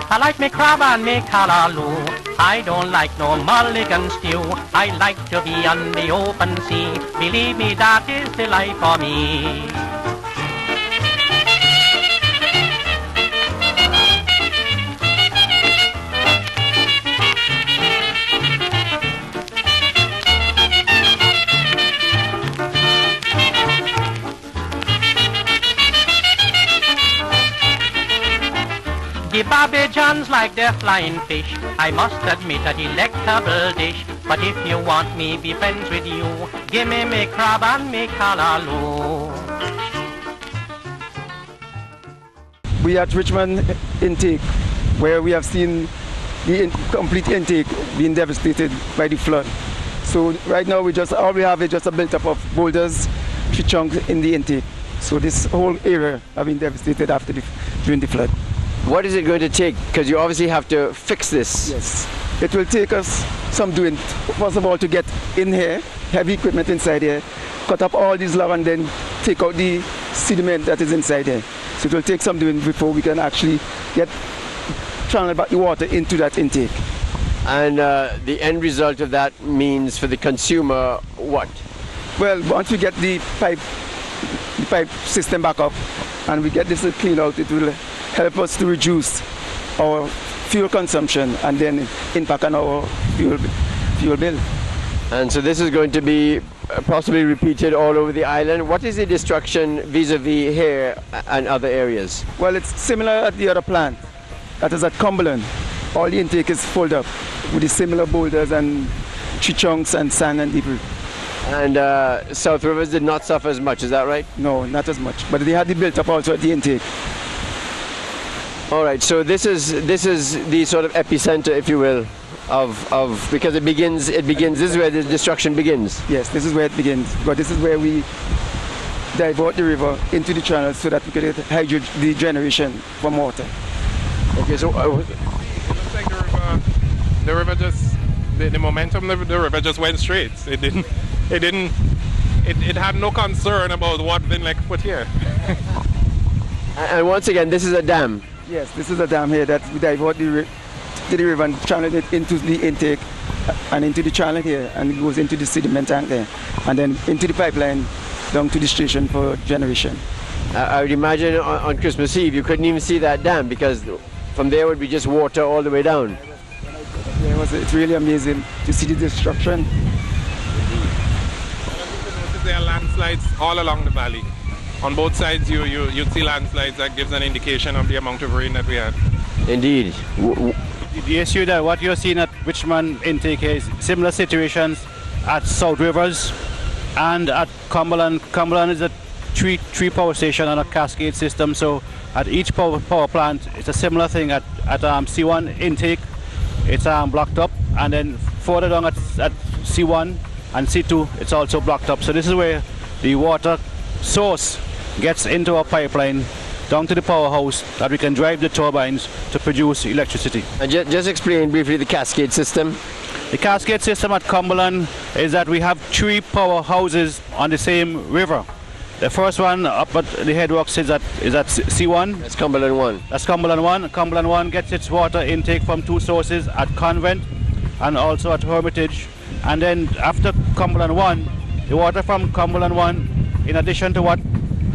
I like me crab and me callaloo. I don't like no mulligan stew. I like to be on the open sea. Believe me, that is the life for me. The Barbadians like their flying fish. I must admit a delectable dish. But if you want me be friends with you, give me crab and me callaloo. We are at Richmond intake, where we have seen the complete intake being devastated by the flood. So right now all we have is just a built-up of boulders, tree chunks in the intake. So this whole area have been devastated during the flood. What is it going to take? Because you obviously have to fix this. Yes, it will take us some doing. First of all, to get in here, heavy equipment inside here, cut up all these lava and then take out the sediment that is inside here. So it will take some doing before we can actually channel back the water into that intake. And the end result of that means for the consumer what? Well, once we get the pipe system back up and we get this cleaned out, it will help us to reduce our fuel consumption and then impact on our fuel bill. And so this is going to be possibly repeated all over the island. What is the destruction vis-a-vis here and other areas? Well, it's similar at the other plant. That is at Cumberland. All the intake is filled up with the similar boulders and tree chunks and sand and debris. And South Rivers did not suffer as much, is that right? No, not as much. But they had the built up also at the intake. All right, so this is the sort of epicenter, if you will, of because it begins. This is where the destruction begins. Yes, this is where it begins. But this is where we divert the river into the channel so that we can hydrate the generation from water. Okay, so it looks like the river just the momentum of the river just went straight. It had no concern about what VINLEC put here. And once again, this is a dam. Yes, this is a dam here that we divert to the river and channel it into the intake and into the channel here, and it goes into the sediment tank there, and then into the pipeline down to the station for generation. I would imagine on Christmas Eve you couldn't even see that dam because from there would be just water all the way down. It's really amazing to see the destruction. There are landslides all along the valley. On both sides, you'd see landslides. That gives an indication of the amount of rain that we had. Indeed. The issue that what you're seeing at Richmond intake is similar situations at South Rivers and at Cumberland. Cumberland is a three power station on a cascade system. So at each power plant, it's a similar thing. At C1 intake, it's blocked up, and then further down at C1 and C2, it's also blocked up. So this is where the water source gets into our pipeline down to the powerhouse that we can drive the turbines to produce electricity. And just explain briefly the cascade system. The cascade system at Cumberland is that we have 3 powerhouses on the same river. The first one up at the headworks is at C1. That's Cumberland 1. That's Cumberland 1. Cumberland 1 gets its water intake from 2 sources at Convent and also at Hermitage. And then after Cumberland 1, the water from Cumberland 1, in addition to what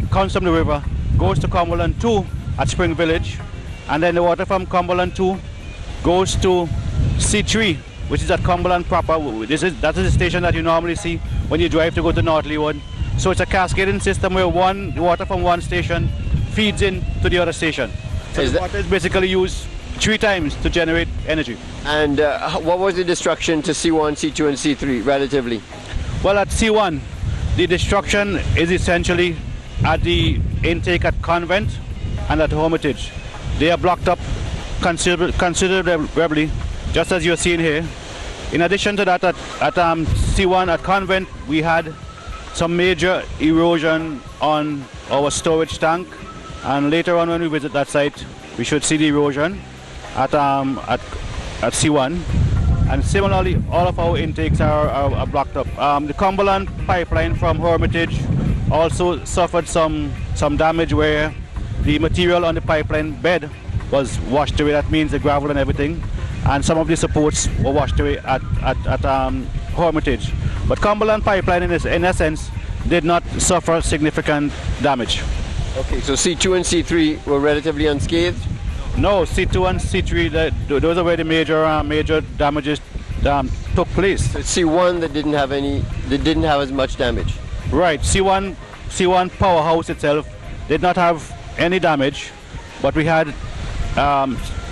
comes from the river, goes to Cumberland 2 at Spring Village. And then the water from Cumberland 2 goes to C3, which is at Cumberland proper. That is the station that you normally see when you drive to go to North Leeward. So it's a cascading system where the water from one station feeds in to the other station. So the water is basically used 3 times to generate energy. And what was the destruction to C1, C2 and C3 relatively? Well, at C1, the destruction is essentially at the intake at Convent and at Hermitage. They are blocked up considerably, just as you're seeing here. In addition to that, at C1 at Convent, we had some major erosion on our storage tank, and later on when we visit that site, we should see the erosion at C1. And similarly, all of our intakes are blocked up. The Cumberland pipeline from Hermitage also suffered some damage where the material on the pipeline bed was washed away. That means the gravel and everything, and some of the supports were washed away at Hermitage. But Cumberland Pipeline, in essence, did not suffer significant damage. Okay, so C2 and C3 were relatively unscathed? No, C2 and C3, those are where the major damages took place. So it's C1 that didn't have as much damage? Right, C1 powerhouse itself did not have any damage, but we had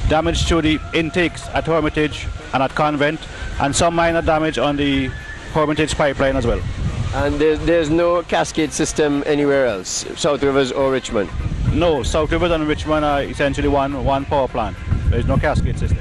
damage to the intakes at Hermitage and at Convent, and some minor damage on the Hermitage pipeline as well. And there's no cascade system anywhere else, South Rivers or Richmond? No, South Rivers and Richmond are essentially one power plant. There is no cascade system.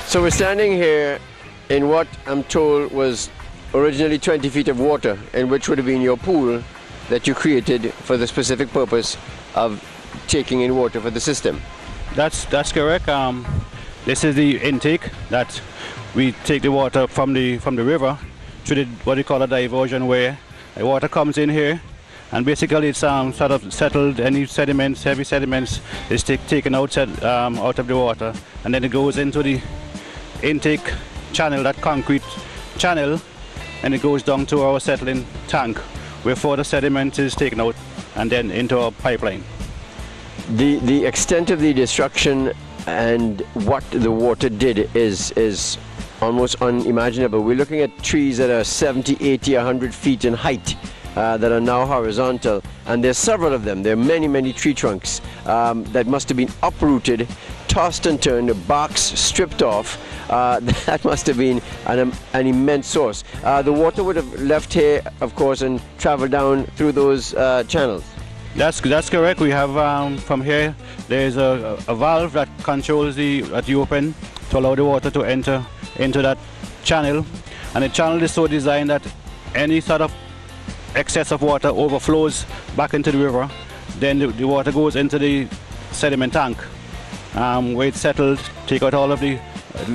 So we're standing here in what I'm told was originally 20 feet of water, and which would have been your pool that you created for the specific purpose of taking in water for the system. That's correct. This is the intake that we take the water from the river to what we call a diversion, where the water comes in here, and basically it's sort of settled. Any sediments, heavy sediments, is taken out of the water, and then it goes into the intake channel, that concrete channel, and it goes down to our settling tank, where further sediment is taken out and then into our pipeline. The extent of the destruction and what the water did is almost unimaginable. We're looking at trees that are 70, 80, 100 feet in height that are now horizontal, and there's several of them. There are many tree trunks that must have been uprooted, tossed and turned, the barks stripped off. That must have been an immense source. The water would have left here, of course, and traveled down through those channels. That's correct. We have from here, there's a valve that controls that you open to allow the water to enter into that channel, and the channel is so designed that any sort of excess of water overflows back into the river. Then the water goes into the sediment tank, where it's settled, take out all of the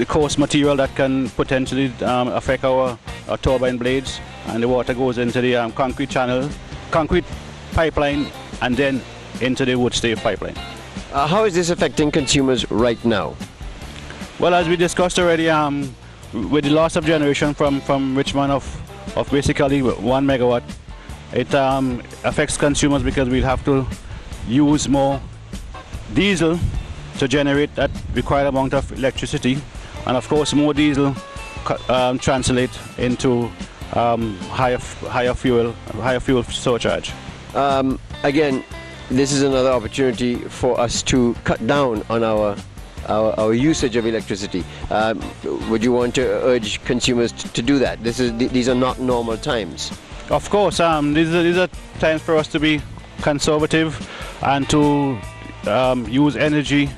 coarse material that can potentially affect our turbine blades, and the water goes into the concrete pipeline, and then into the wood stave pipeline. How is this affecting consumers right now? Well, as we discussed already, with the loss of generation from Richmond of basically 1 megawatt, it affects consumers because we'll have to use more diesel to generate that required amount of electricity, and of course more diesel translate into higher fuel surcharge. Again, this is another opportunity for us to cut down on our usage of electricity. Would you want to urge consumers to do that? These are not normal times. Of course, these are times for us to be conservative and to use energy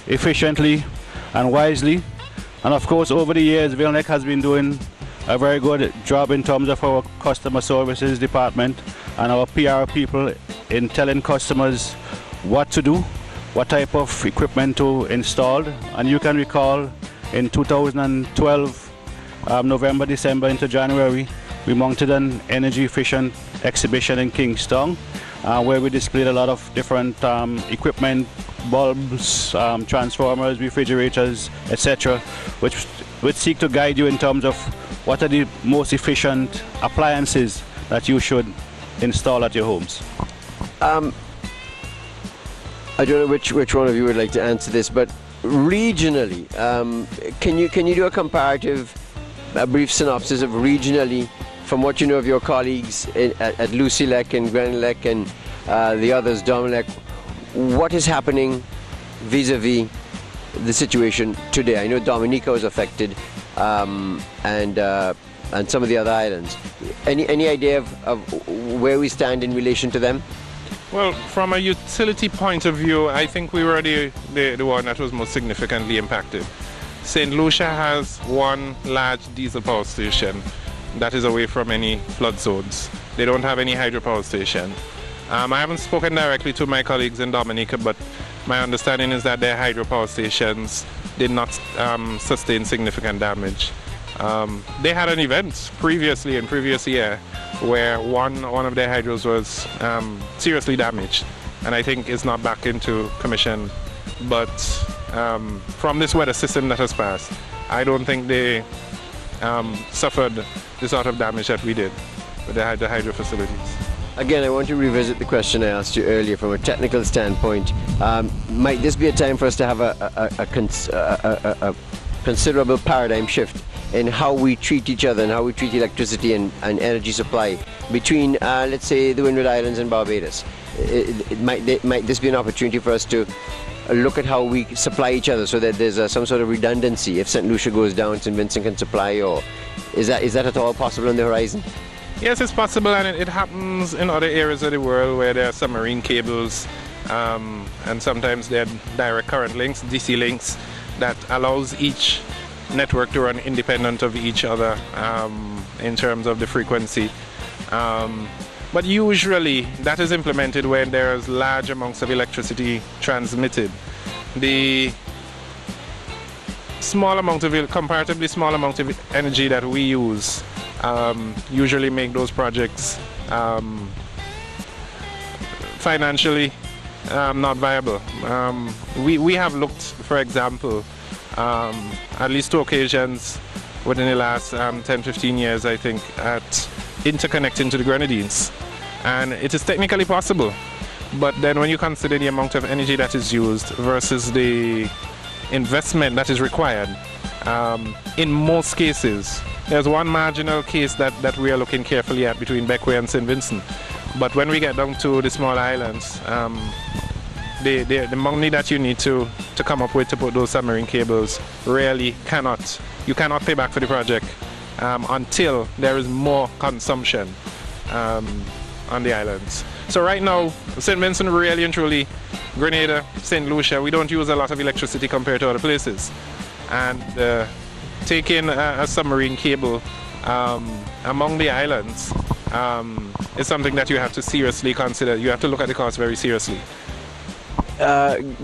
efficiently and wisely. And of course, over the years, VINLEC has been doing a very good job in terms of our customer services department and our PR people in telling customers what to do, what type of equipment to install. And you can recall in 2012, November, December into January, we mounted an energy efficient exhibition in Kingston, where we displayed a lot of different equipment, bulbs, transformers, refrigerators, etc., which seek to guide you in terms of what are the most efficient appliances that you should install at your homes. I don't know which one of you would like to answer this, but regionally, can you do a comparative, a brief synopsis of regionally, from what you know of your colleagues at LUCILEC and GRENLEC and the others, DOMLEC, what is happening vis-a-vis the situation today? I know Dominica was affected, and some of the other islands. Any idea of where we stand in relation to them? Well, from a utility point of view, I think we were the one that was most significantly impacted. St. Lucia has one large diesel power station that is away from any flood zones. They don't have any hydropower station. I haven't spoken directly to my colleagues in Dominica, but my understanding is that their hydropower stations did not sustain significant damage. They had an event previously in previous year where one of their hydros was seriously damaged, and I think is not back into commission. But from this weather system that has passed, I don't think they suffered the sort of damage that we did with the hydro facilities. Again, I want to revisit the question I asked you earlier from a technical standpoint. Might this be a time for us to have a considerable paradigm shift in how we treat each other and how we treat electricity and energy supply between, let's say, the Windward Islands and Barbados? Might this be an opportunity for us to look at how we supply each other so that there's some sort of redundancy? If St. Lucia goes down, St. Vincent can supply, or is that at all possible on the horizon? Yes, it's possible, and it happens in other areas of the world where there are submarine cables, and sometimes there are direct current links, DC links, that allows each network to run independent of each other in terms of the frequency. But usually that is implemented when there's large amounts of electricity transmitted. The comparatively small amount of energy that we use usually make those projects financially not viable. We have looked, for example, at least 2 occasions within the last 10-15 years, I think, at interconnecting to the Grenadines, and it is technically possible, but then when you consider the amount of energy that is used versus the investment that is required, in most cases, there's one marginal case that we are looking carefully at between Beckway and St. Vincent, but when we get down to the small islands, the money that you need to come up with to put those submarine cables really you cannot pay back for the project until there is more consumption on the islands. So right now, St. Vincent, really and truly, Grenada, St. Lucia, we don't use a lot of electricity compared to other places, and taking a submarine cable among the islands is something that you have to seriously consider. You have to look at the cost very seriously.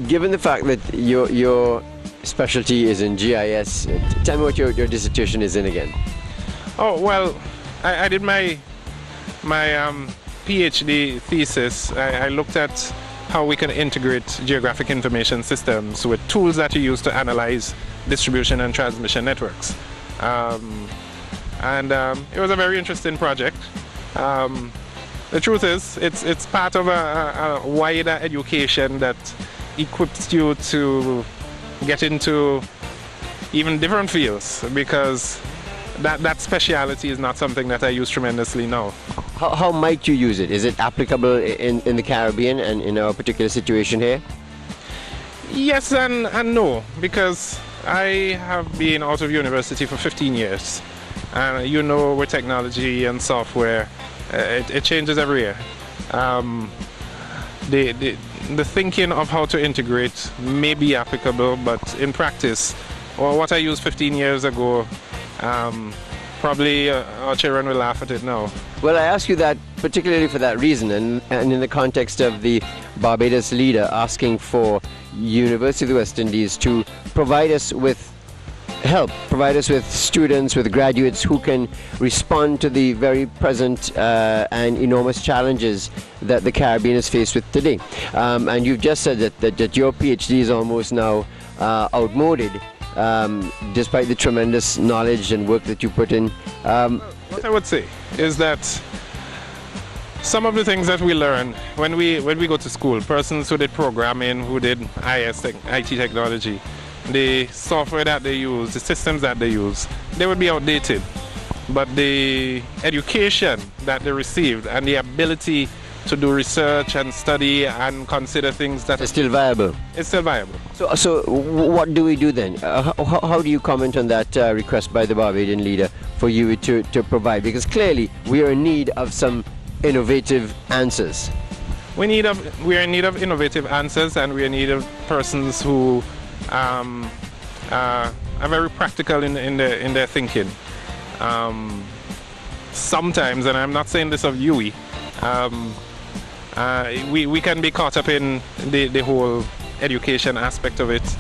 Given the fact that your specialty is in GIS, tell me what your dissertation is in again. Oh, well, I did my PhD thesis. I looked at how we can integrate geographic information systems with tools that you use to analyze distribution and transmission networks. And it was a very interesting project. The truth is, it's part of a wider education that equips you to get into even different fields, because that speciality is not something that I use tremendously now. How might you use it? Is it applicable in the Caribbean and in our particular situation here? Yes and no, because I have been out of university for 15 years. And you know, with technology and software, it changes every year. The thinking of how to integrate may be applicable, but in practice, or what I used 15 years ago, probably our children will laugh at it now. Well, I ask you that particularly for that reason, and in the context of the Barbados leader asking for University of the West Indies to provide us with help, provide us with students, with graduates who can respond to the very present and enormous challenges that the Caribbean is faced with today. And you've just said that your PhD is almost now outmoded, despite the tremendous knowledge and work that you put in. What I would say is that some of the things that we learn when we go to school, persons who did programming, who did IT technology, the software that they use, the systems that they use, they would be outdated. But the education that they received and the ability to do research and study and consider things that It's still viable. It's still viable. So what do we do then? How do you comment on that request by the Barbadian leader for you to provide? Because clearly we are in need of some innovative answers. We are in need of innovative answers, and we are in need of persons who are very practical in their thinking. Sometimes, and I'm not saying this of UWI, we can be caught up in the whole education aspect of it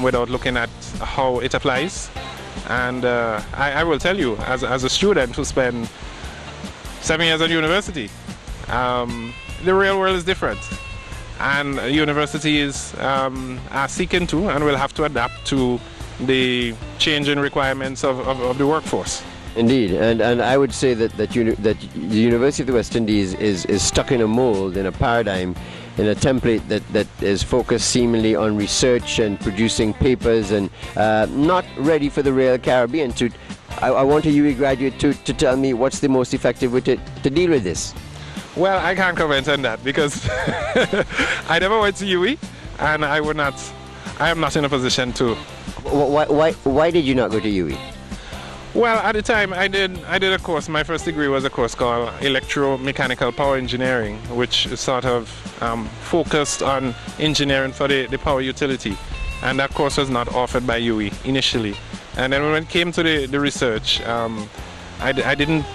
without looking at how it applies. And I will tell you, as a student who spent 7 years at university, the real world is different. And universities are seeking to and will have to adapt to the changing requirements of the workforce. Indeed, and I would say that the University of the West Indies is stuck in a mold, in a paradigm, in a template that is focused seemingly on research and producing papers and not ready for the real Caribbean. I want a UWI graduate to tell me what's the most effective way to deal with this. Well, I can't comment on that because I never went to UWI, and I am not in a position to. Why did you not go to UWI? Well, at the time I did a course. My first degree was a course called Electromechanical Power Engineering, which sort of focused on engineering for the power utility. And that course was not offered by UWI initially. And then when it came to the research, I didn't.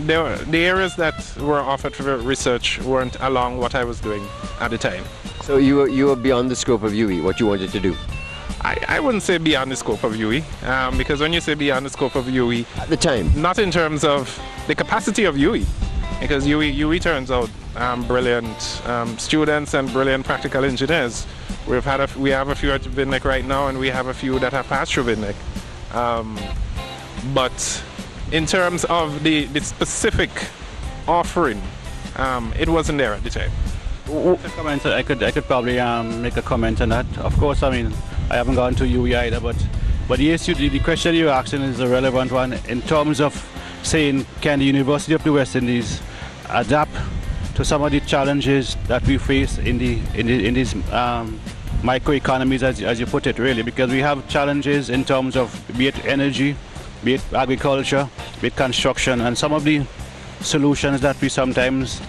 The areas that were offered for research weren't along what I was doing at the time. So you were beyond the scope of UWI, what you wanted to do? I wouldn't say beyond the scope of UWI, because when you say beyond the scope of UWI, at the time, not in terms of the capacity of UWI, because UWI turns out brilliant students and brilliant practical engineers. We have a few at VINLEC right now, and we have a few that have passed through VINLEC. But in terms of the specific offering, it wasn't there at the time. I could probably make a comment on that. Of course, I mean, I haven't gone to UWI either, but the issue, the question you're asking is a relevant one in terms of saying, can the University of the West Indies adapt to some of the challenges that we face in these microeconomies, as you put it, really, because we have challenges in terms of be it energy, be it agriculture, be it construction, and some of the solutions that we sometimes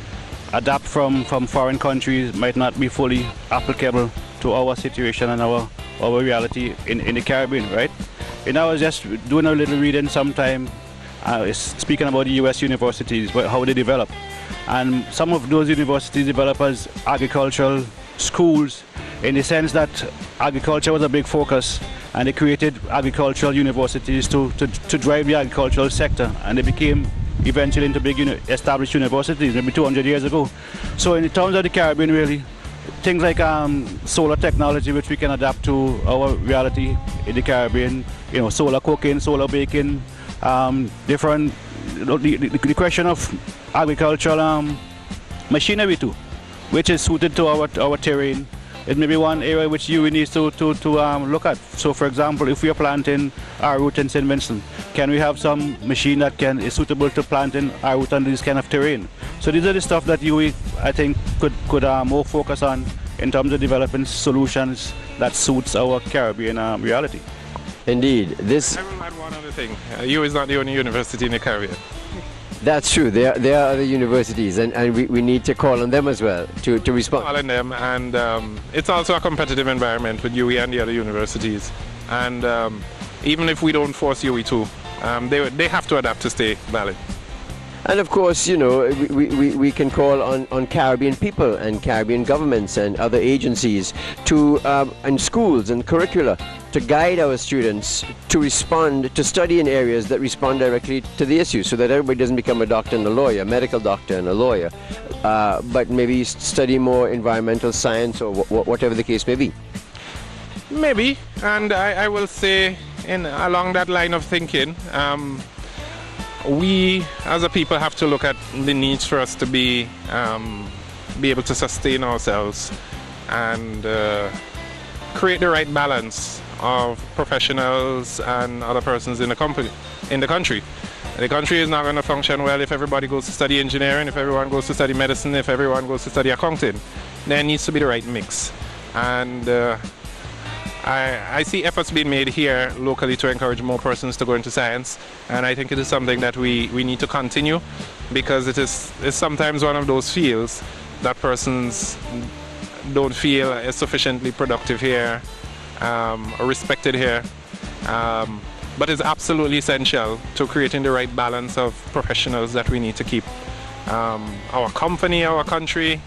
adapt from foreign countries might not be fully applicable to our situation and our reality in the Caribbean, right? And I was just doing a little reading sometime, speaking about the US universities, how they develop. And some of those universities develop as agricultural schools in the sense that agriculture was a big focus, and they created agricultural universities to drive the agricultural sector, and they became eventually into big established universities maybe 200 years ago. So in terms of the Caribbean, really, things like solar technology, which we can adapt to our reality in the Caribbean, solar cooking, solar baking, different, the question of agricultural machinery too, which is suited to our terrain. It may be one area which UWI needs to look at. So, for example, if we are planting arrowroot in St. Vincent, can we have some machine that is suitable to planting arrowroot on this kind of terrain? So these are the stuff that UWI, I think, could more focus on in terms of developing solutions that suits our Caribbean reality. Indeed. I will add one other thing. UWI is not the only university in the Caribbean. That's true. There are other universities, and we need to call on them as well to respond. Call on them, and it's also a competitive environment with UWI and the other universities. And even if we don't force UWI to, they have to adapt to stay valid. And of course, we can call on Caribbean people and Caribbean governments and other agencies and schools and curricula to guide our students to respond, to study in areas that respond directly to the issue, so that everybody doesn't become a doctor and a lawyer, a medical doctor and a lawyer, but maybe study more environmental science or whatever the case may be. Maybe, and I will say along that line of thinking, we as a people have to look at the needs for us to be able to sustain ourselves and create the right balance of professionals and other persons in the country. The country is not going to function well if everybody goes to study engineering, if everyone goes to study medicine, if everyone goes to study accounting. There needs to be the right mix. And I see efforts being made here locally to encourage more persons to go into science, and I think it is something that we need to continue, because it's sometimes one of those fields that persons don't feel is sufficiently productive here, or respected here. But it's absolutely essential to creating the right balance of professionals that we need to keep our company, our country,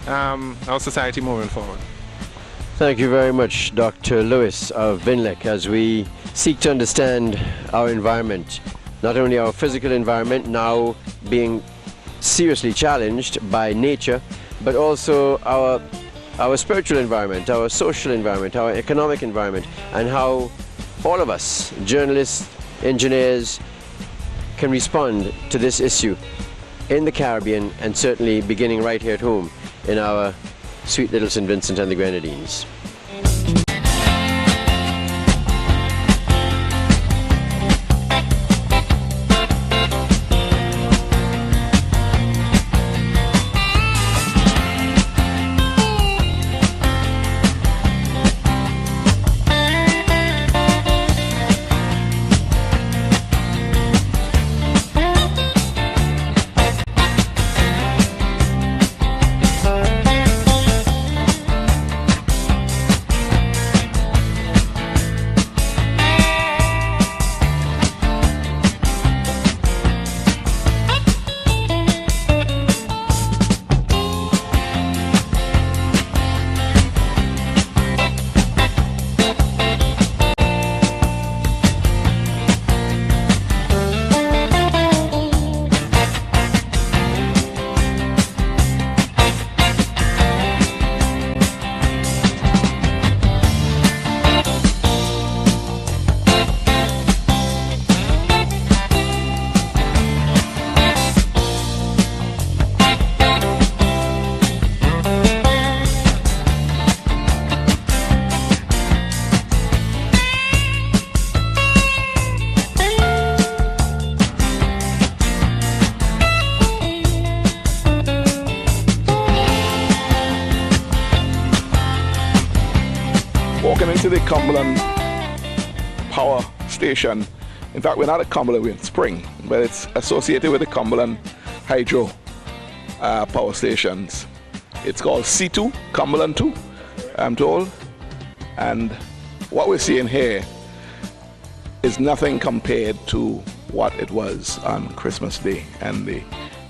our society moving forward. Thank you very much, Dr. Lewis of VINLEC, as we seek to understand our environment, not only our physical environment now being seriously challenged by nature, but also our spiritual environment, our social environment, our economic environment, and how all of us, journalists, engineers, can respond to this issue in the Caribbean, and certainly beginning right here at home in our sweet little St. Vincent and the Grenadines. Into the Cumberland Power Station. In fact, we're not at Cumberland, we're in Spring, but it's associated with the Cumberland Hydro Power Stations. It's called C2, Cumberland 2, I'm told. And what we're seeing here is nothing compared to what it was on Christmas Day and the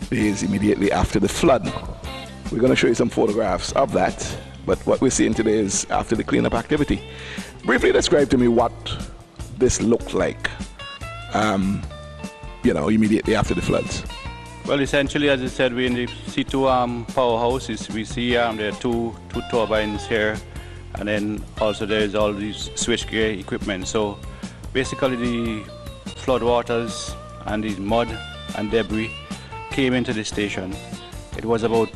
days immediately after the flood. We're going to show you some photographs of that. But what we're seeing today is after the cleanup activity. Briefly describe to me what this looked like, immediately after the floods. Well, essentially, as I said, we're in the C2 powerhouse. We see there are two turbines here, and then also there's all these switchgear equipment. So basically the flood waters and the mud and debris came into the station. It was about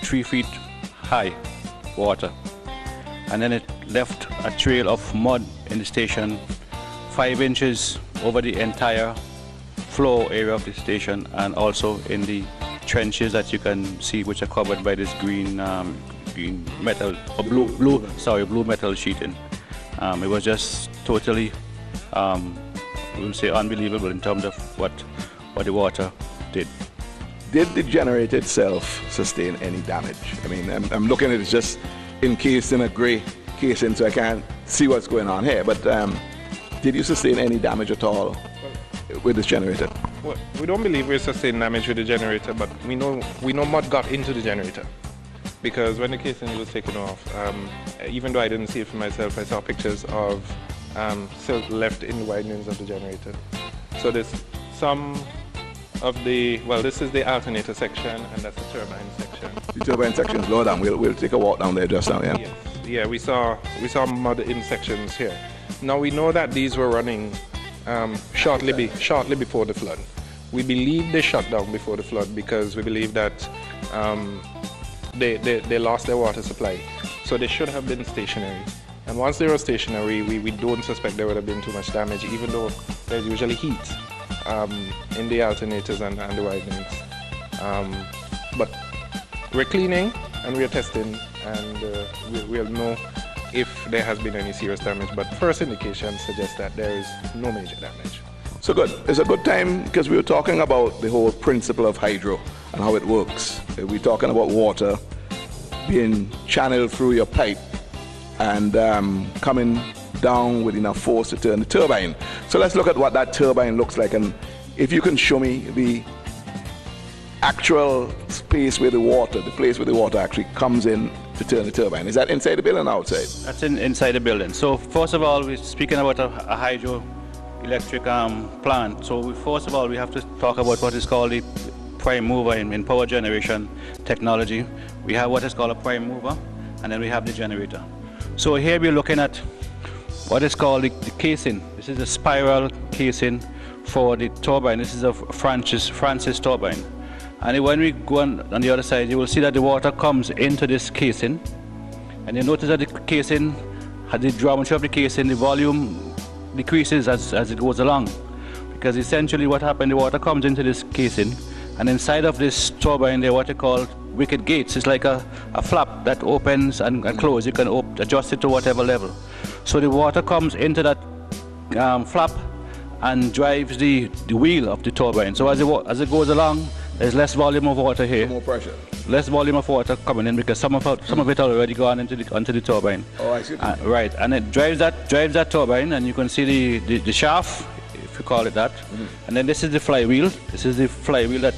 3 feet high water, and then it left a trail of mud in the station 5 inches over the entire floor area of the station, and also in the trenches that you can see, which are covered by this green metal or blue metal sheeting. It was just totally we will say unbelievable in terms of what the water did. Did the generator itself sustain any damage? I mean, I'm looking at it just encased in a grey casing, so I can't see what's going on here. But did you sustain any damage at all with this generator? Well, we don't believe we sustained damage with the generator, but we know mud got into the generator, because when the casing was taken off, even though I didn't see it for myself, I saw pictures of silt left in the windings of the generator. So there's some of the, well, this is the alternator section, and that's the turbine section. The turbine section is lower down. We'll take a walk down there just now, yeah? Yes. Yeah, we saw mud in sections here. Now we know that these were running shortly before the flood. We believe they shut down before the flood because we believe that they lost their water supply. So they should have been stationary. And once they were stationary, we don't suspect there would have been too much damage, even though there's usually heat in the alternators and the windings. But we're cleaning and we're testing, and we'll know if there has been any serious damage. But first indications suggest that there is no major damage. So good. It's a good time because we were talking about the whole principle of hydro and how it works. We're talking about water being channeled through your pipe and coming down with enough force to turn the turbine. So let's look at what that turbine looks like, and if you can show me the actual space where the place where the water actually comes in to turn the turbine. Is that inside the building or outside? That's inside the building. So first of all, we're speaking about a hydroelectric plant. So first of all, we have to talk about what is called the prime mover in power generation technology. We have what is called a prime mover, and then we have the generator. So here we're looking at what is called the casing. This is a spiral casing for the turbine. This is a Francis turbine. And when we go on the other side, you will see that the water comes into this casing. And you notice that the casing, the geometry of the casing, the volume decreases as it goes along. Because essentially what happened, the water comes into this casing, and inside of this turbine there are what they call wicket gates. It's like a flap that opens and closes. You can adjust it to whatever level. So the water comes into that flap and drives the wheel of the turbine. So as it goes along, there's less volume of water here. More pressure. Less volume of water coming in because some of it already gone onto the turbine. Oh, I see. Right, and it drives that turbine, and you can see the shaft, if you call it that. And then this is the flywheel. This is the flywheel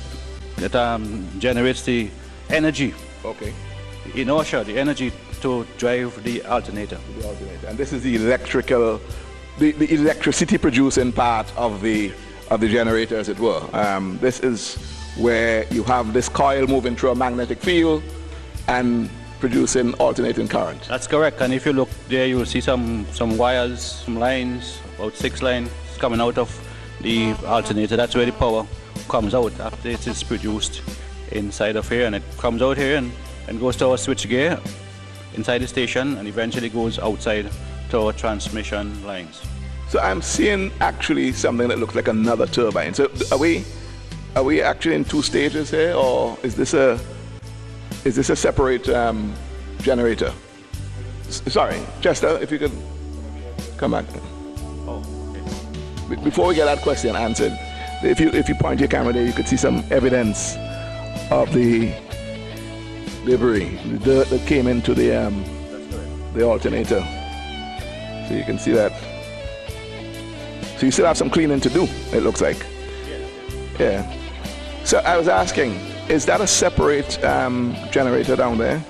that generates the energy. Okay. The inertia, the energy to drive the alternator. And this is the the electricity producing part of the generator, as it were. This is where you have this coil moving through a magnetic field and producing alternating current. That's correct. And if you look there, you will see some wires, some lines, about 6 lines coming out of the alternator. That's where the power comes out after it is produced inside of here, and it comes out here and goes to our switch gear inside the station, and eventually goes outside to our transmission lines. So I'm seeing actually something that looks like another turbine. So are we actually in 2 stages here, or is this a separate generator? Sorry, Chester, if you could come back. Oh, okay. Before we get that question answered, if you point your camera there, you could see some evidence of the debris, the dirt that came into the alternator. So you can see that. So you still have some cleaning to do, it looks like. Yeah. So I was asking, is that a separate generator down there?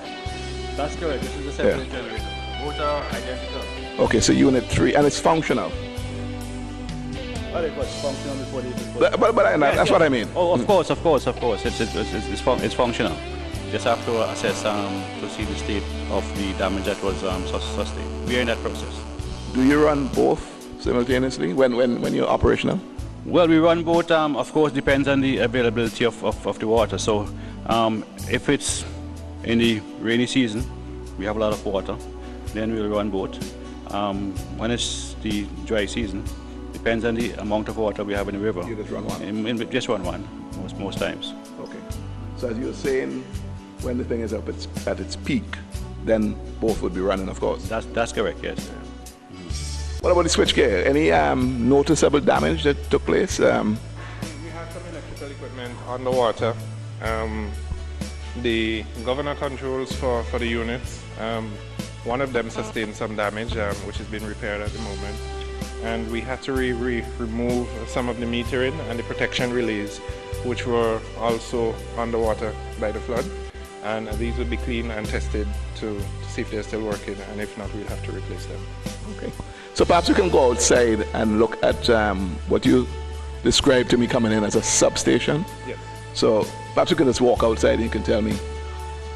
That's correct. This is a separate generator. Both are identical. Okay, so unit 3, and it's functional. Well, it was functional before that's what I mean. Oh, of course. It's functional. You just have to assess to see the state of the damage that was sustained. We are in that process. Do you run both simultaneously when you're operational? Well, we run both. Of course, depends on the availability of the water. So, if it's in the rainy season, we have a lot of water, then we'll run both. When it's the dry season, depends on the amount of water we have in the river. You just run one? Just run one, most times. Okay. So as you were saying, when the thing is up at its peak, then both would be running, of course. That's correct, yes. What about the switchgear? Any noticeable damage that took place? We had some electrical equipment on the water. The governor controls for the units, one of them sustained some damage, which has been repaired at the moment. And we had to remove some of the metering and the protection relays, which were also underwater by the flood. And these would be cleaned and tested to see if they're still working, and if not, we'll have to replace them. Okay. So perhaps you can go outside and look at what you described to me coming in as a substation. Yes. So perhaps you can just walk outside and you can tell me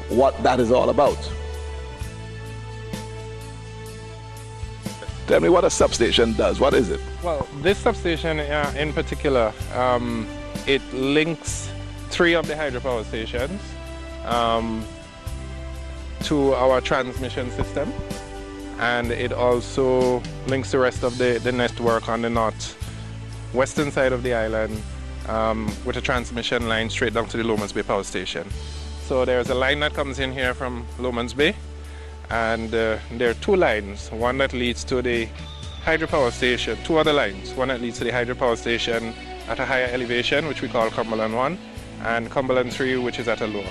what that is all about. Tell me what a substation does. What is it? Well, this substation in particular, it links 3 of the hydropower stations to our transmission system. and it also links the rest of the network on the north-western side of the island with a transmission line straight down to the Lomans Bay Power Station. So there's a line that comes in here from Lomans Bay, and there are two lines, one that leads to the hydropower station, two other lines, one that leads to the hydropower station at a higher elevation, which we call Cumberland 1, and Cumberland 3, which is at a lower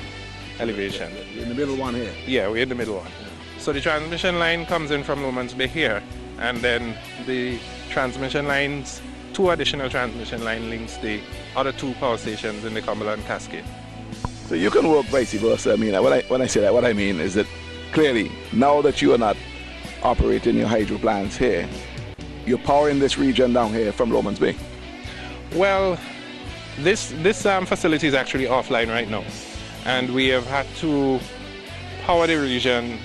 elevation. In the middle one here? Yeah, we're in the middle one. So the transmission line comes in from Lomans Bay here, and then the transmission lines, two additional transmission line links the other two power stations in the Cumberland Cascade. So you can work vice versa. I mean, when I say that, what I mean is that clearly, now that you are not operating your hydro plants here, you're powering this region down here from Lomans Bay. Well, this facility is actually offline right now, and we have had to power the region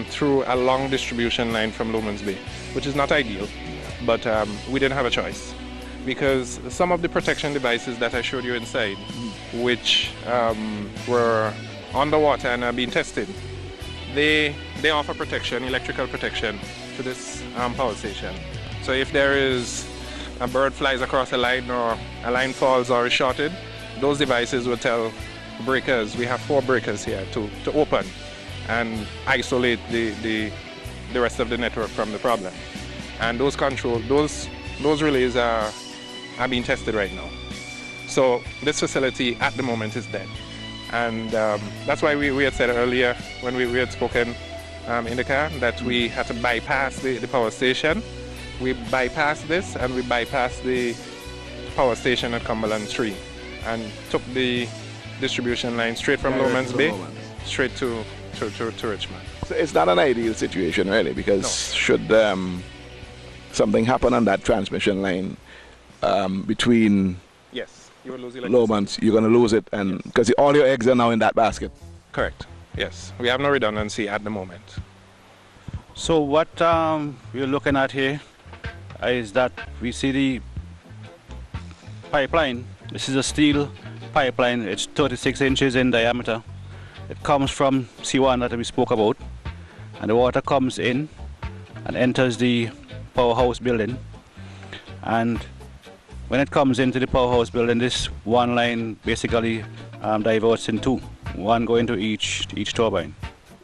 through a long distribution line from Lomans Bay, which is not ideal, but we didn't have a choice, because some of the protection devices that I showed you inside, which were underwater and are being tested, they offer protection, electrical protection, to this power station. So if there is a bird flies across a line, or a line falls or is shorted, those devices will tell breakers, we have 4 breakers here, to open and isolate the rest of the network from the problem. And those relays are being tested right now. So this facility at the moment is dead. And that's why we had said earlier, when we had spoken in the car, that we had to bypass the power station. We bypassed this, and we bypassed the power station at Cumberland 3 and took the distribution line straight from Lomans Bay straight to Richmond. So it's not an ideal situation really, because should something happen on that transmission line between you will lose Lomans, you're going to lose it, and because all your eggs are now in that basket. Correct. Yes, we have no redundancy at the moment. So what we're looking at here is that we see the pipeline. This is a steel pipeline. It's 36 inches in diameter. It comes from C1 that we spoke about, and the water comes in and enters the powerhouse building. And when it comes into the powerhouse building, this one line basically diverts in two, one going to each turbine,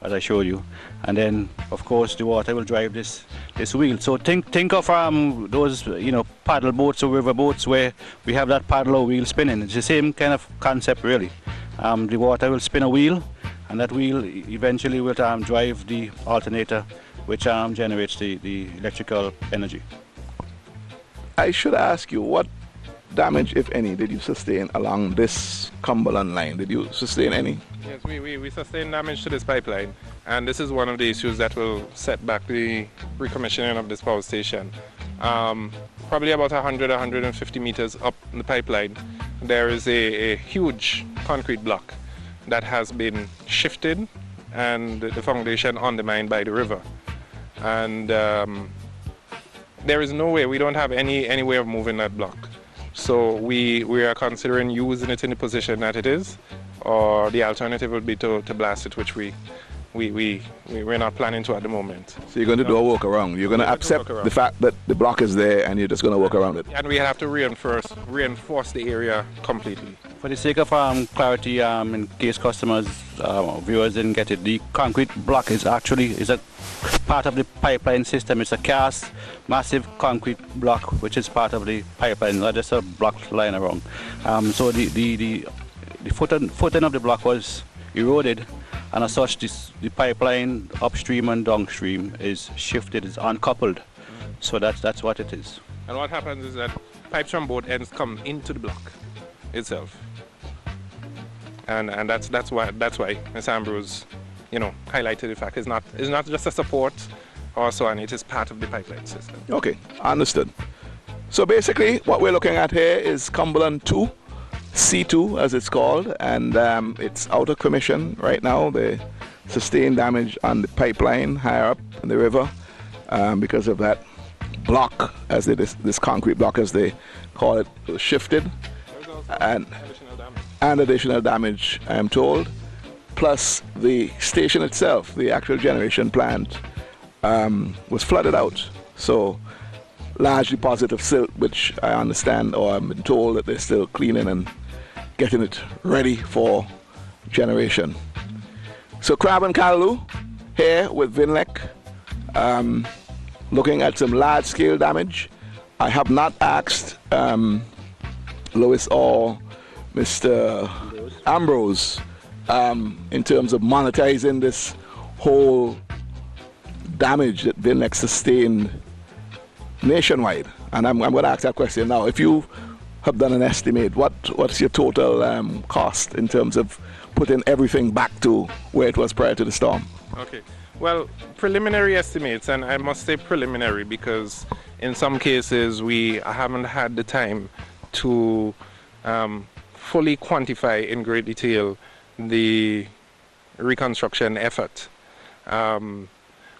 as I showed you. And then, of course, the water will drive this wheel. So think of those paddle boats or river boats where we have that paddle or wheel spinning. It's the same kind of concept, really. The water will spin a wheel, and that wheel eventually will drive the alternator, which generates the electrical energy. I should ask you, what damage, if any, did you sustain along this Cumberland line? Did you sustain any? Yes, we sustained damage to this pipeline, and this is one of the issues that will set back the recommissioning of this power station. Probably about 150 meters up the pipeline, there is a huge concrete block that has been shifted, and the foundation undermined by the river. And there is no way, we don't have any way of moving that block. So we are considering using it in the position that it is, or the alternative would be to blast it, which we're not planning to at the moment. So you're going to do a walk around. You're going to accept the fact that the block is there, and you're just going to walk around it. And we have to reinforce the area completely. For the sake of clarity, in case customers, viewers didn't get it, the concrete block is actually a part of the pipeline system. It's a cast, massive concrete block, which is part of the pipeline, not just a block lying around. So the footing of the block was eroded, and as such, the pipeline upstream and downstream is shifted, is uncoupled. So that's what it is. And what happens is that pipes from both ends come into the block itself. And that's why Ms. Ambrose, highlighted the fact it's not just a support or so on, it is part of the pipeline system. Okay, understood. So basically what we're looking at here is Cumberland 2, C2 as it's called, and it's out of commission right now. The sustained damage on the pipeline higher up in the river because of that block, as this concrete block as they call it, was shifted. And additional damage, I am told, plus the station itself, the actual generation plant, was flooded out. So large deposit of silt, which I understand, or I've been told that they're still cleaning and getting it ready for generation. So Crab and Callaloo here with VINLEC, looking at some large-scale damage. I have not asked Lois or Mr. Ambrose in terms of monetizing this whole damage that VINLEC sustained nationwide, and I'm going to ask that question now. If you have done an estimate, what's your total cost in terms of putting everything back to where it was prior to the storm? Okay, well, preliminary estimates, and I must say preliminary because in some cases we haven't had the time to fully quantify in great detail the reconstruction effort.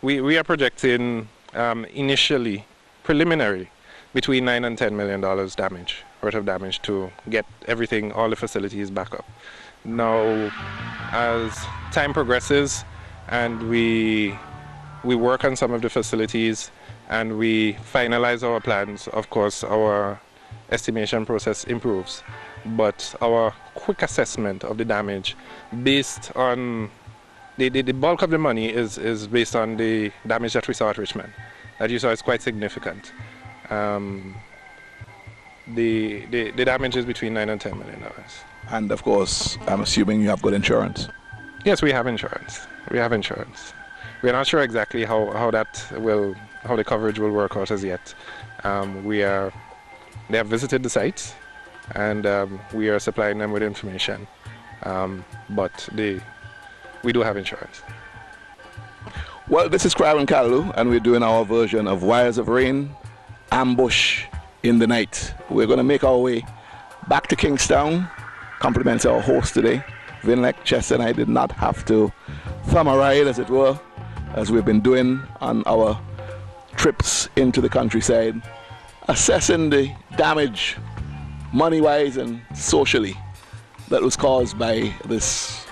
We are projecting initially, preliminary, between $9 and $10 million worth of damage to get everything, all the facilities back up. Now, as time progresses and we work on some of the facilities and we finalize our plans, of course, our estimation process improves. But our quick assessment of the damage based on the bulk of the money is based on the damage that we saw at Richmond. That you saw is quite significant. The damage is between $9 and $10 million. And of course, I'm assuming you have good insurance. Yes, we have insurance. We have insurance. We're not sure exactly how the coverage will work out as yet. They have visited the site, and we are supplying them with information. But we do have insurance. Well, this is Crab and Callaloo, and we're doing our version of Wires of Rain, Ambush in the Night. We're going to make our way back to Kingstown. Compliments our host today, VINLEC. Chester and I did not have to thumb a ride, as it were, as we've been doing on our trips into the countryside, assessing the damage, money-wise and socially, that was caused by this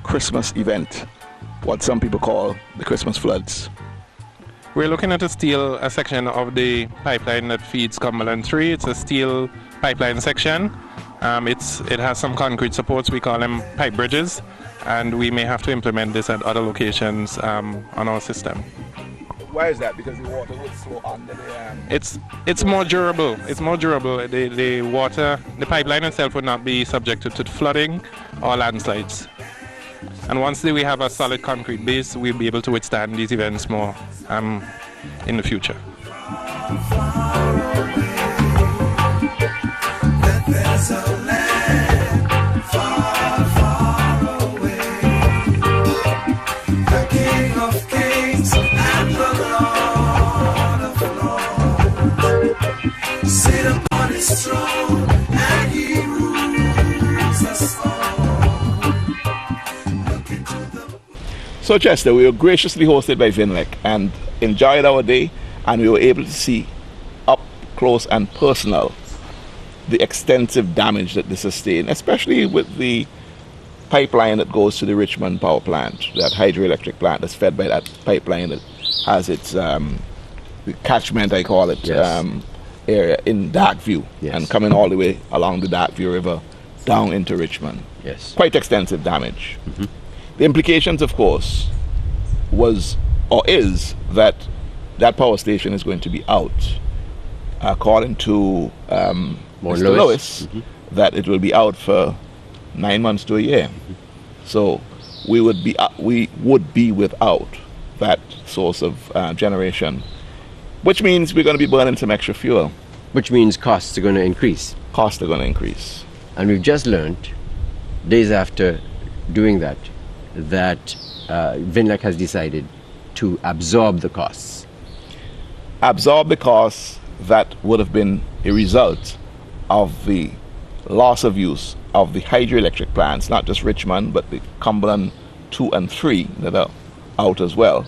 Christmas event, what some people call the Christmas floods. We're looking at a section of the pipeline that feeds Cumberland 3. It's a steel pipeline section. It has some concrete supports, we call them pipe bridges, and we may have to implement this at other locations on our system. Why is that? Because the water would flow under the... It's more durable. It's more durable. The pipeline itself would not be subjected to flooding or landslides. And once we have a solid concrete base, we'll be able to withstand these events more in the future. There's a land far, far away, the King of Kings and the Lord of Lords, sit upon his throne and he rules us all. So Chester, we were graciously hosted by VINLEC and enjoyed our day, and we were able to see up close and personal the extensive damage that they sustained, especially with the pipeline that goes to the Richmond power plant, that hydroelectric plant that's fed by that pipeline that has its the catchment, I call it, yes. Area in Darkview, yes. and coming all the way along the Darkview River down into Richmond. Yes. Quite extensive damage. Mm-hmm. The implications, of course, is that power station is going to be out, according to Mr. Lewis, mm-hmm. that it will be out for 9 months to a year. Mm-hmm. So we would be without that source of generation, which means we're going to be burning some extra fuel. Which means costs are going to increase. Costs are going to increase. And we've just learned, days after doing that VINLEC has decided to absorb the costs. Absorb the costs that would have been a result of the loss of use of the hydroelectric plants, not just Richmond, but the Cumberland 2 and 3 that are out as well.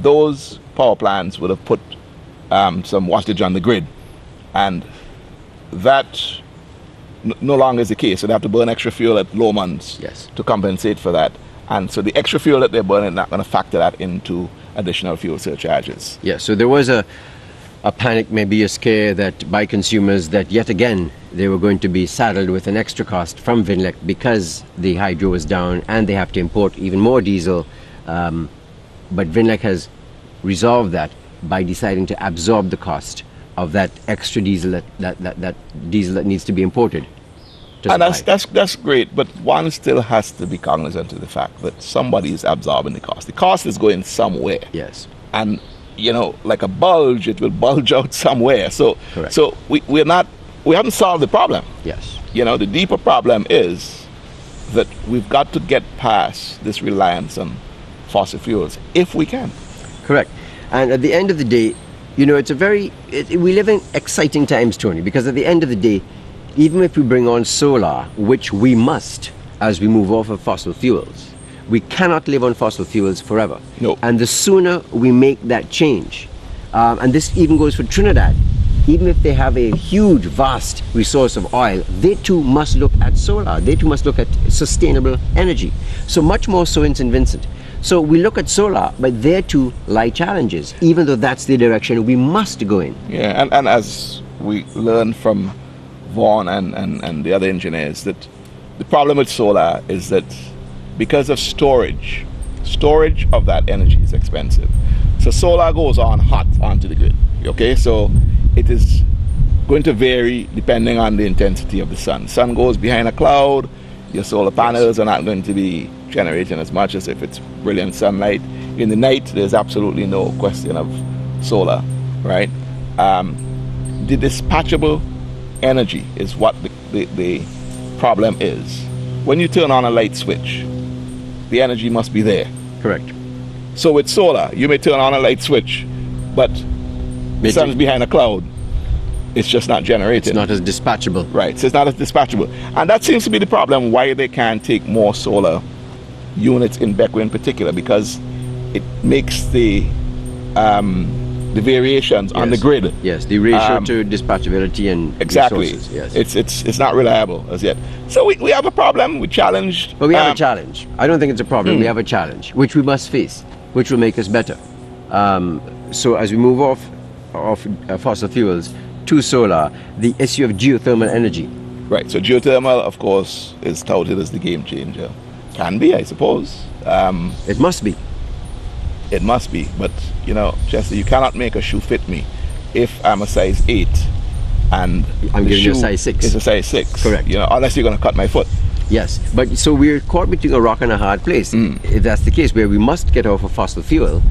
Those power plants would have put some wattage on the grid, and that no longer is the case. So they have to burn extra fuel at Lomans, yes. to compensate for that. And so the extra fuel that they're burning, not going to factor that into additional fuel surcharges. Yeah, so there was a panic, maybe a scare that by consumers that yet again they were going to be saddled with an extra cost from VINLEC because the hydro was down and they have to import even more diesel. But VINLEC has resolved that by deciding to absorb the cost of that extra diesel that diesel that needs to be imported. And that's great, but one still has to be cognizant of the fact that somebody is absorbing the cost. The cost is going somewhere. Yes. And you know, like a bulge, it will bulge out somewhere. So, Correct. so we haven't solved the problem. Yes. You know, the deeper problem is that we've got to get past this reliance on fossil fuels if we can. Correct. And at the end of the day, you know, we live in exciting times, Tony, because at the end of the day, even if we bring on solar, which we must as we move off of fossil fuels, we cannot live on fossil fuels forever. No. And the sooner we make that change, and this even goes for Trinidad, even if they have a huge, vast resource of oil, they too must look at solar. They too must look at sustainable energy. So much more so in St. Vincent. So we look at solar, but there too lie challenges, even though that's the direction we must go in. Yeah, and as we learned from Vaughan and the other engineers, that the problem with solar is that because of storage of that energy is expensive. So solar goes on hot onto the grid, okay? So it is going to vary depending on the intensity of the sun. Sun goes behind a cloud, your solar panels are not going to be generating as much as if it's brilliant sunlight. In the night, there's absolutely no question of solar, right? The dispatchable energy is what the problem is. When you turn on a light switch, the energy must be there. Correct. So with solar, you may turn on a light switch, but the sun's behind a cloud. It's just not generated. It's not as dispatchable. Right, so it's not as dispatchable. And that seems to be the problem why they can't take more solar units in Beckwith in particular, because it makes the variations on the grid. Yes, the ratio to dispatchability and exactly. Resources, yes. It's not reliable as yet. So we have a problem. We challenged. But we have a challenge. I don't think it's a problem. We have a challenge, which we must face, which will make us better. So as we move off fossil fuels to solar, the issue of geothermal energy. Right. So geothermal, of course, is touted as the game changer. Can be, I suppose. It must be. It must be, but you know, Chester, you cannot make a shoe fit me if I'm a size 8 and I'm giving you a size 6. It's a size 6. Correct. You know, unless you're going to cut my foot. Yes, but so we're caught between a rock and a hard place. If that's the case, where we must get off of fossil fuel.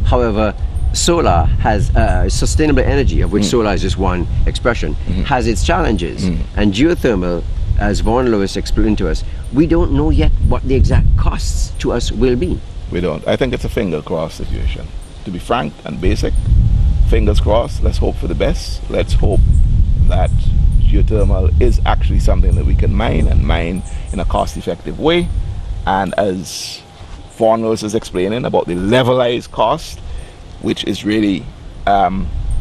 However, solar has sustainable energy, of which solar is just one expression, has its challenges. And geothermal, as Vaughan Lewis explained to us, we don't know yet what the exact costs to us will be. We don't. I think it's a finger cross situation. To be frank and basic, fingers crossed. Let's hope for the best. Let's hope that geothermal is actually something that we can mine in a cost-effective way. And as Vaughan Lewis is explaining about the levelized cost, which is really,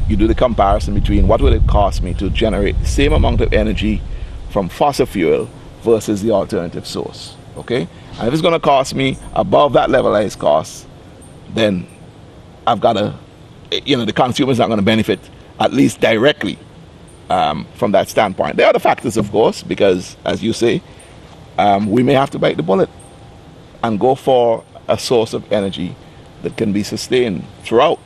you do the comparison between what will it cost me to generate the same amount of energy from fossil fuel versus the alternative source, okay? And if it's going to cost me above that levelized cost, then I've got to, you know, the consumer's not going to benefit, at least directly, from that standpoint. There are other factors, of course, because, as you say, we may have to bite the bullet and go for a source of energy that can be sustained throughout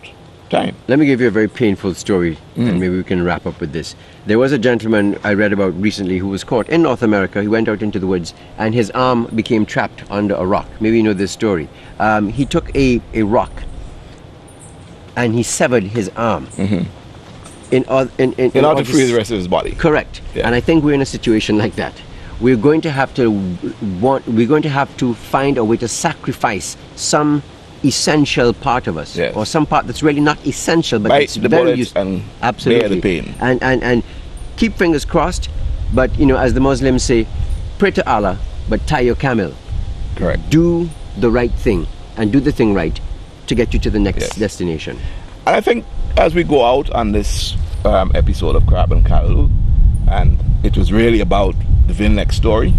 time. Let me give you a very painful story, and maybe we can wrap up with this. There was a gentleman I read about recently who was caught in North America. He went out into the woods, and his arm became trapped under a rock. Maybe you know this story. He took a rock, and he severed his arm. In order to free the rest of his body. Correct. Yeah. And I think we're in a situation like that. We're going to have to find a way to sacrifice some essential part of us, yes, or some part that's really not essential, but bite it's the very bullet useful. and Absolutely. bear the pain. And keep fingers crossed, but you know, as the Muslims say, pray to Allah, but tie your camel. Correct. Do the right thing, and do the thing right to get you to the next destination. And I think as we go out on this episode of Crab and Callaloo, and it was really about the VINLEC story,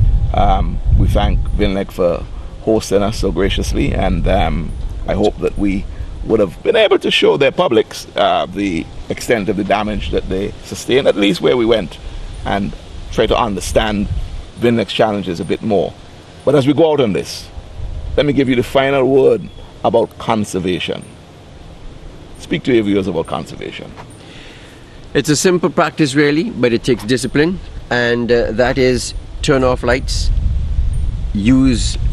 we thank VINLEC for hosting us so graciously, and I hope that we would have been able to show their publics the extent of the damage that they sustained, at least where we went, and try to understand VINLEC's challenges a bit more. But as we go out on this, let me give you the final word about conservation. Speak to your viewers about conservation. It's a simple practice really, but it takes discipline, and that is turn off lights,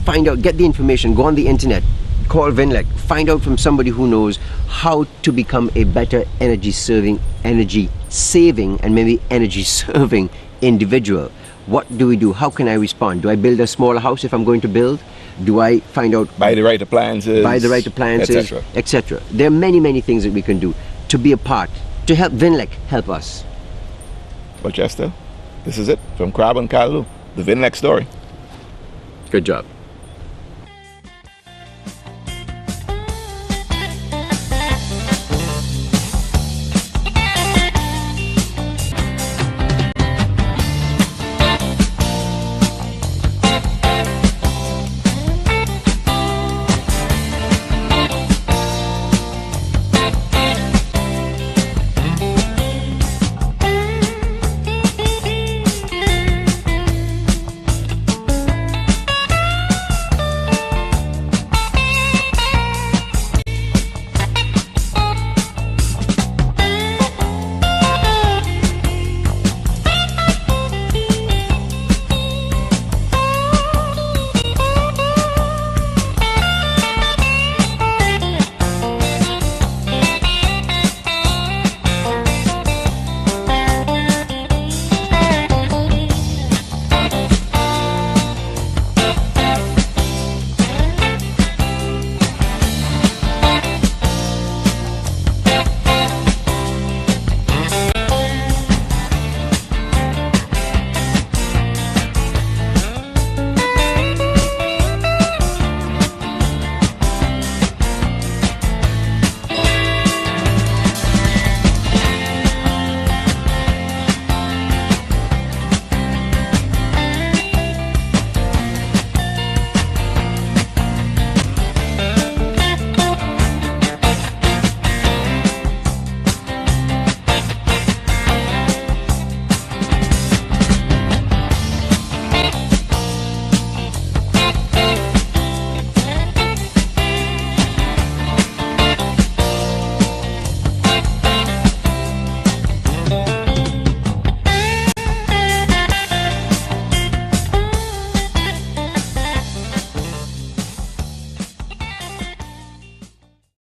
find out, get the information, go on the internet, call VINLEC, find out from somebody who knows how to become a better energy saving, and maybe energy serving individual. What do we do? How can I respond? Do I build a smaller house if I'm going to build? Do I find out... Buy the right appliances, etc. There are many, many things that we can do to be a part, to help VINLEC help us. Well, Chester, this is it from Crab and Callaloo, the VINLEC story. Good job.